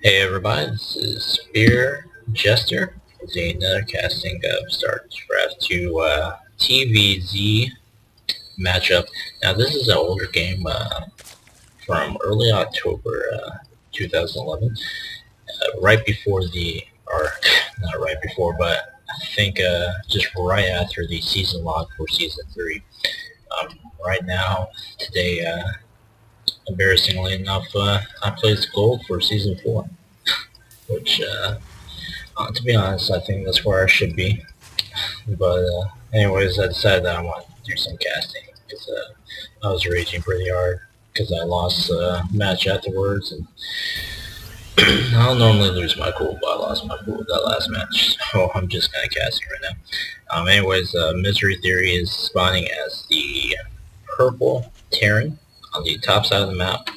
Hey everybody, this is Spear Jester. It's another casting of Starcraft 2 TvZ matchup. Now this is an older game from early October 2011, right before or not right before, but I think just right after the season lock for Season 3. Right now, today, embarrassingly enough, I placed gold for Season 4, which to be honest, I think that's where I should be. But anyways, I decided that I wanted to do some casting because I was raging pretty hard because I lost a match afterwards, and I don't normally lose my cool, but I lost my cool with that last match, so I'm just kind of casting right now. Anyways, MiseryTheory is spawning as the purple Terran on the top side of the map.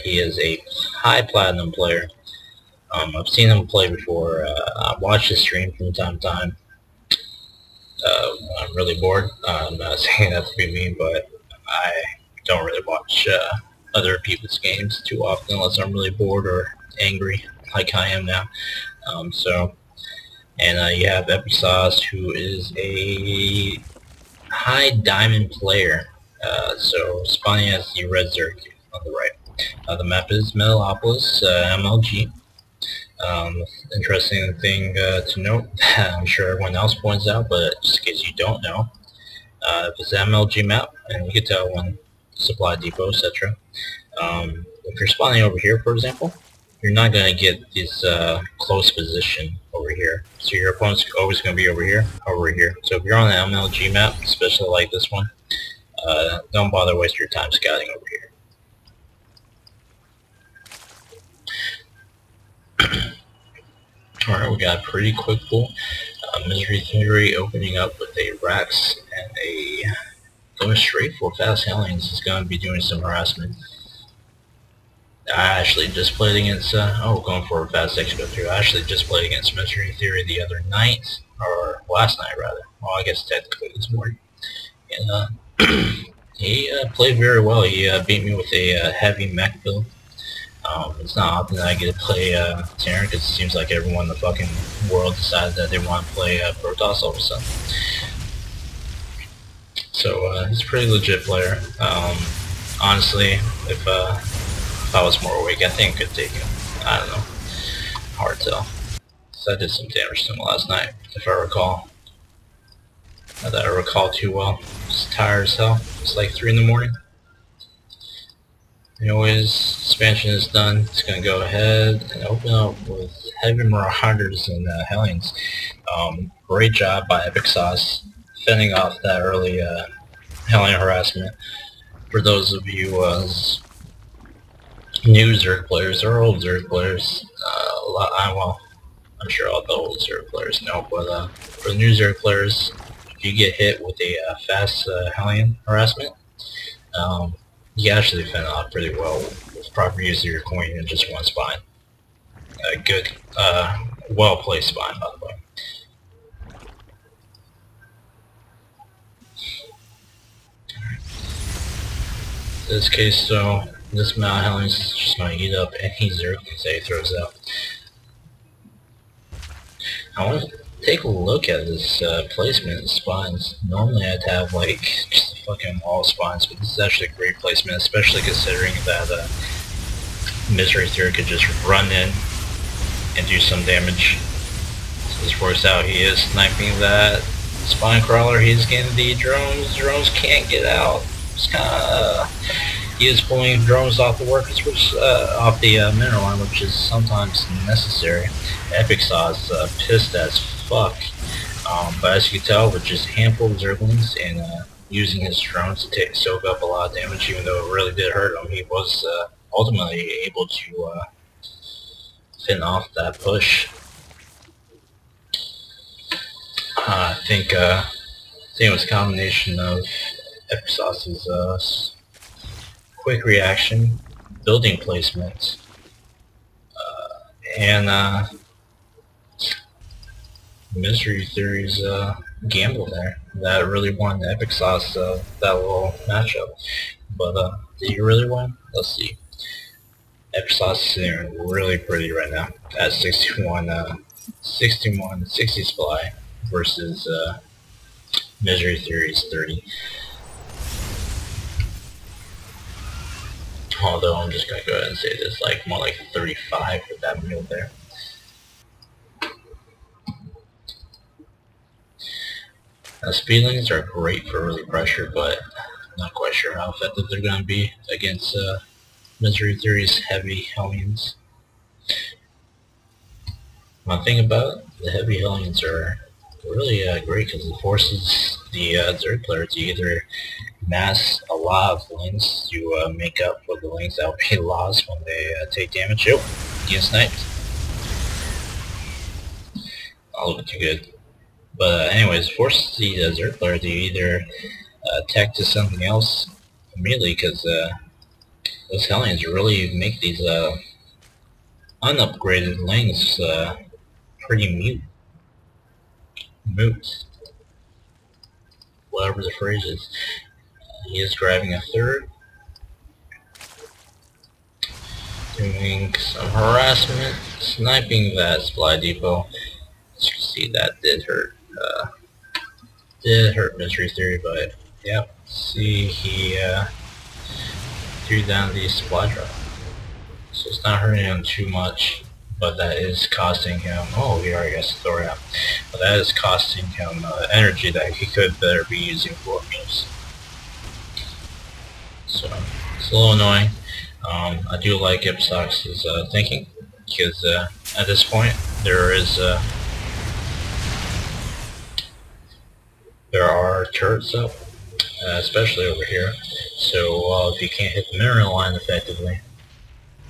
He is a high platinum player. I've seen him play before. I've watched his stream from time to time. I'm really bored. I'm not saying that to be mean, but I don't really watch other people's games too often unless I'm really bored or angry, like I am now. And you have EpicSauce, who is a high diamond player. So spawning as the red Zerg on the right. The map is Metalopolis, MLG. Interesting thing to note, I'm sure everyone else points out, but just in case you don't know, if it's an MLG map, and you can tell when supply depot, etc. If you're spawning over here, for example, you're not going to get this close position over here. So your opponent's always going to be over here, over here. So if you're on an MLG map, especially like this one, don't bother wasting your time scouting over here. Alright, we got a pretty quick pull. MiseryTheory opening up with a Rax and a going straight for fast aliens is going to be doing some harassment. I actually just played against, going for a fast expo too. I actually just played against MiseryTheory the other night, or last night rather. Well, I guess technically this morning. And he played very well. He beat me with a heavy mech build. It's not often that I get to play Terran because it seems like everyone in the fucking world decided that they want to play Protoss all of a sudden. So he's a pretty legit player. Honestly, if I was more awake, I think I could take him. I don't know. Hard to tell. So I did some damage to him last night, if I recall. Not that I recall too well. Just tired as hell. It's like 3 in the morning. Anyways, expansion is done. It's going to go ahead and open up with heavy marauders and hellions. Great job by EpicSauce fending off that early hellion harassment. For those of you new Zerg players or old Zerg players, well, I'm sure all the old Zerg players know, but for the new Zerg players, if you get hit with a fast hellion harassment, you actually fend off pretty well with proper use of your coin in just one spine. A good, well-placed spine, by the way. In this case, though, this amount of hellions is just going to eat up any Zerg that he throws out. I want to take a look at this placement of spines. Normally I'd have like just a fucking wall of spines, but this is actually a great placement, especially considering that MiseryTheory could just run in and do some damage. So this works out. He is sniping that spine crawler. He's getting the drones. Drones can't get out. It's kinda, he is pulling drones off the workers, which off the mineral line, which is sometimes necessary. EpicSauce pissed as fuck, but as you can tell, with just a handful of Zerglings and using his drones to soak up a lot of damage, even though it really did hurt him, he was ultimately able to fend off that push. I think it was a combination of EpicSauce's quick reaction, building placement, and MiseryTheory's gamble there that really won EpicSauce that little matchup. But did he really win? Let's see. EpicSauce is sitting really pretty right now at 60 supply versus MiseryTheory's 30. Although I'm just gonna go ahead and say this, like more like 35 with that mule there. Speed lanes are great for early pressure, but I'm not quite sure how effective they're going to be against MiseryTheory's heavy Hellions. One thing about the heavy Hellions are really great because it forces the Zerg player to either mass a lot of lanes to make up for the lanes that will be lost when they take damage. Oh, get sniped. Not looking too good. But anyways, forces the Zerg player to either tech to something else immediately, because those Hellions really make these unupgraded lanes pretty moot. Whatever the phrase is. He is driving a third. Doing some harassment, sniping that supply depot. As you can see, that did hurt MiseryTheory, but yep, see he threw down the supply drop. So it's not hurting him too much, but that is costing him, oh, he already got the story out, but that is costing him energy that he could better be using for meals. So it's a little annoying. I do like EpicSauce's thinking, because at this point there are turrets up, especially over here. So if you can't hit the mineral line effectively,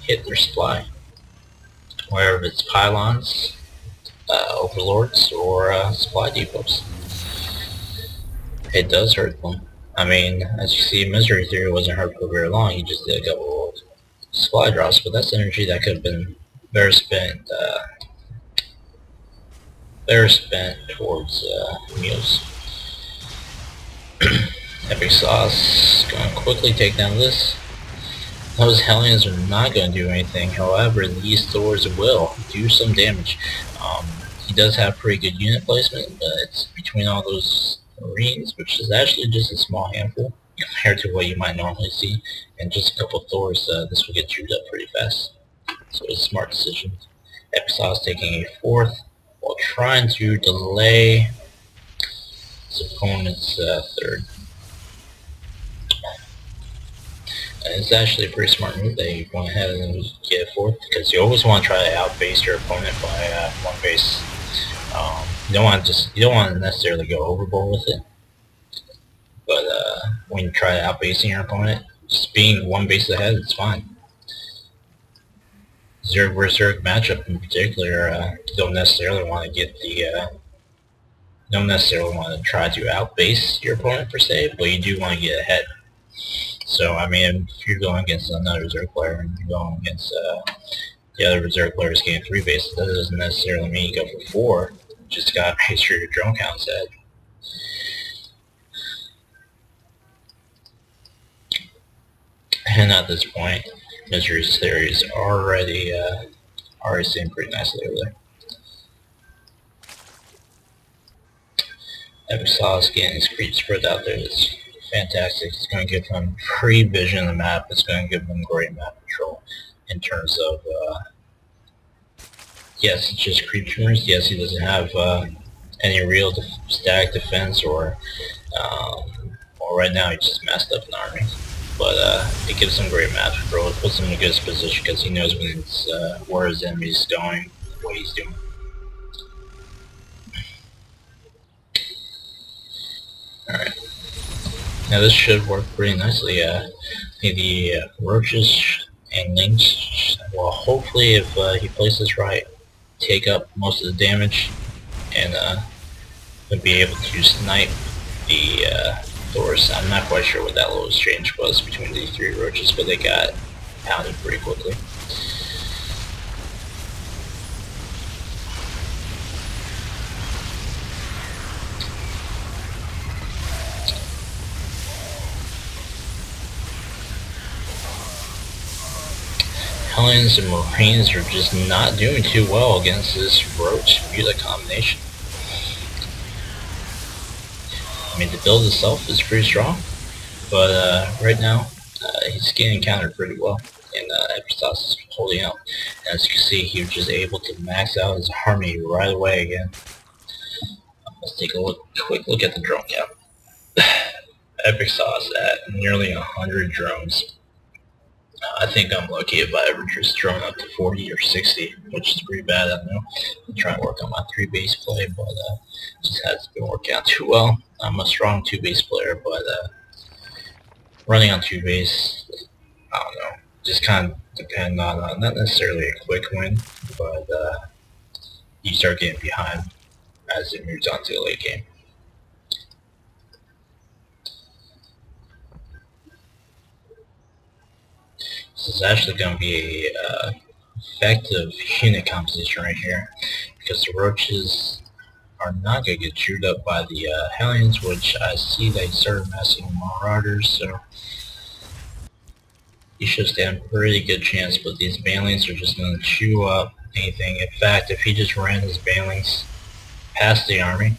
hit their supply. Whether it's pylons, overlords, or supply depots. It does hurt them. I mean, as you see, MiseryTheory wasn't hurt for very long. He just did a couple of supply drops, but that's energy that could have been better spent towards meals. EpicSauce going to quickly take down this. Those Hellions are not going to do anything, however these Thors will do some damage. He does have pretty good unit placement, but it's between all those Marines, which is actually just a small handful compared to what you might normally see, and just a couple Thors, this will get chewed up pretty fast. So it's a smart decision. EpicSauce taking a fourth while trying to delay his opponent's third. It's actually a pretty smart move that you went ahead and get a fourth, because you always want to try to outbase your opponent by one base. You don't want to necessarily go overboard with it, but when you try outbasing your opponent, just being one base ahead, it's fine. Zerg vs Zerg matchup in particular, don't necessarily want to try to outbase your opponent per se, but you do want to get ahead. So I mean, if you're going against another Zerg player and you're going against the other Zerg players getting 3 bases, that doesn't necessarily mean you go for 4. You just gotta make sure your drone count's at. And at this point, MiseryTheory is already sitting pretty nicely over there. EpicSauce getting his creep spread out there is fantastic. It's going to give him free vision of the map. It's going to give him great map control in terms of, yes, it's just creep trimmers. Yes, he doesn't have any real static defense, or right now he just messed up an army. But it gives him great map control. It puts him in a good position because he knows when it's, where his enemy's going, what he's doing. Alright. Now this should work pretty nicely. The roaches and lynx will hopefully, if he plays this right, take up most of the damage, and will be able to snipe the Thors. I'm not quite sure what that little exchange was between these 3 roaches, but they got pounded pretty quickly. Aliens and Marines are just not doing too well against this Roach Muta combination. I mean, the build itself is pretty strong, but right now he's getting countered pretty well, and EpicSauce is holding out. And as you can see, he was just able to max out his army right away again. Let's take a quick look at the drone count. EpicSauce at nearly 100 drones. I think I'm lucky if I ever just drone up to 40 or 60, which is pretty bad. I know. I'm trying to work on my 3-base play, but just hasn't been working out too well. I'm a strong 2-base player, but running on 2-base, I don't know, just kind of depend on not necessarily a quick win, but you start getting behind as it moves on to the late game. This is actually going to be a effective unit composition right here, because the Roaches are not going to get chewed up by the Hellions, which I see they started messing with Marauders, so you should stand a pretty good chance, but these Banelings are just going to chew up anything. In fact, if he just ran his Banelings past the army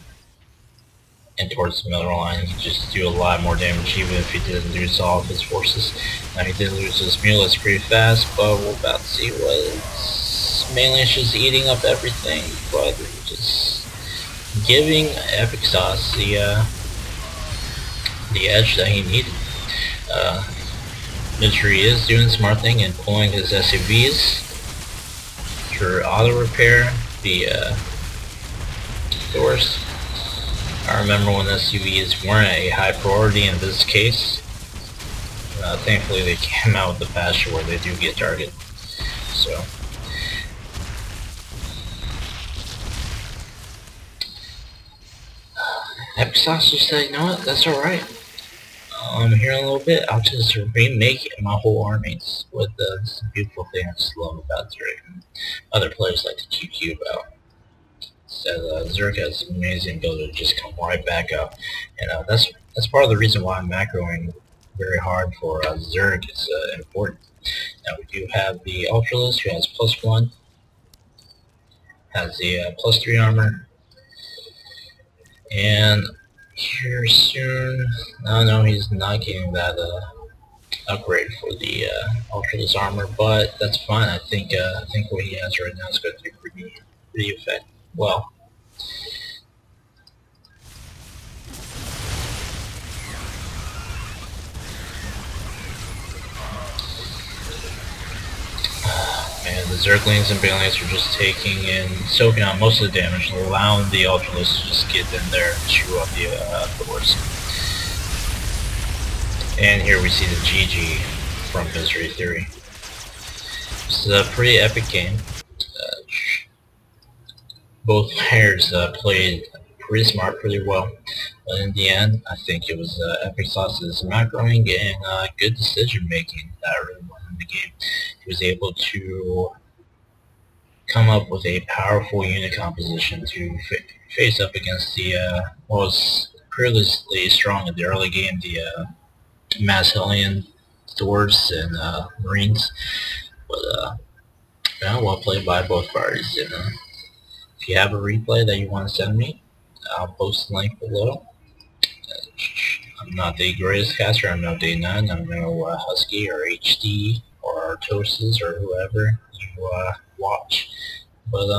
and towards the middle line, he just do a lot more damage even if he didn't lose all of his forces. Now he did lose his mules pretty fast, but we're about to see what mainly it's just eating up everything, but just giving EpicSauce the edge that he needed. Misery is doing the smart thing and pulling his SUVs for auto repair the doors. I remember when SUVs weren't a high priority in this case. Thankfully they came out with the patch where they do get targeted. So EpicSauce just said, you know what, that's alright. Here in a little bit, I'll just remake my whole armies with this beautiful thing I just love about Zerg. Other players like to QQ about. So Zerg has an amazing ability to just come right back up, and that's part of the reason why I'm macroing very hard for Zerg is important. Now we do have the Ultralist who has +1, has the +3 armor, and here soon, no, he's not getting that upgrade for the Ultralist armor, but that's fine. I think what he has right now is going to do pretty effective. Well, man, the Zerglings and Banelings are just taking in, soaking out most of the damage, allowing the Ultralists to just get in there and chew up the doors. And here we see the GG from MiseryTheory. This is a pretty epic game. Both players played pretty smart, pretty well, but in the end, I think it was EpicSauce's macroing and good decision making that really won the game. He was able to come up with a powerful unit composition to face up against the was previously strong in the early game, the mass Hellion Dwarves and Marines. But yeah, well played by both parties. And if you have a replay that you want to send me, I'll post the link below. I'm not the greatest caster. I'm no Day 9. I'm no Husky or HD or Artosis or whoever you watch. But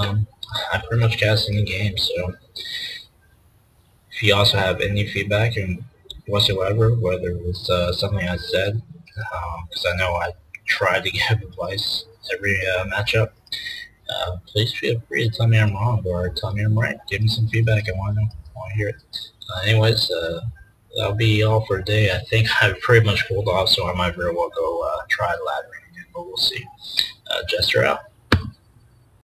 I pretty much cast any game. So if you also have any feedback and whatsoever, whether it was something I said, because I know I try to give advice every matchup. Please feel free to tell me I'm wrong or tell me I'm right. Give me some feedback. I want to hear it. Anyways, that'll be all for today. I think I've pretty much pulled off, so I might very well go try laddering again, but we'll see. Jester out.